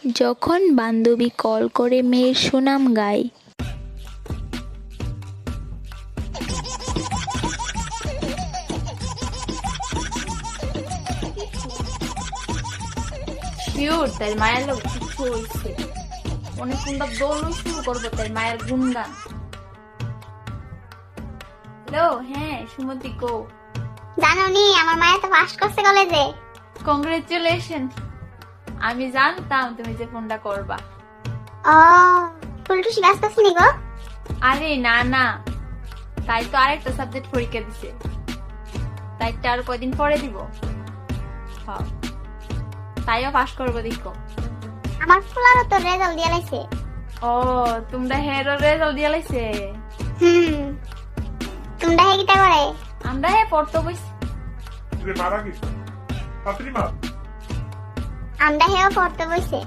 যখন বান্ধবী কল করে মেয়ের সুনাম গায়। শিওর তাই মায়ের লোক কিছু হয়েছে, অনেক সুন্দর দৌড় শুরু করবো তাই মায়ের গুণগান। হ্যালো, হ্যাঁ সুমতি গো। জানোনি আমার মায়ের তো পাস করছে কলেজে। কংগ্রেচুলেশন। আমি জানতাম তুমি যে ফোনটা করবা। ও ফুলটুসি ব্যস্ত আছিনি গো? আরে না না, তাই তো আরেকটা সাবজেক্ট পরীক্ষা দিছে, তাই তো আর কয়দিন পরে দিব। হ্যাঁ, তাইও পাস করবো দেখো। আমার ফুলারও তো রেজাল্ট দিয়ে লাইছে। ও তোমরা হেরো রেজাল্ট দিয়ে লাইছে। তোমরা হে কিটা করে? আমরা হে পড়তে বইছি। আমরা হেও পড়তে বইছে।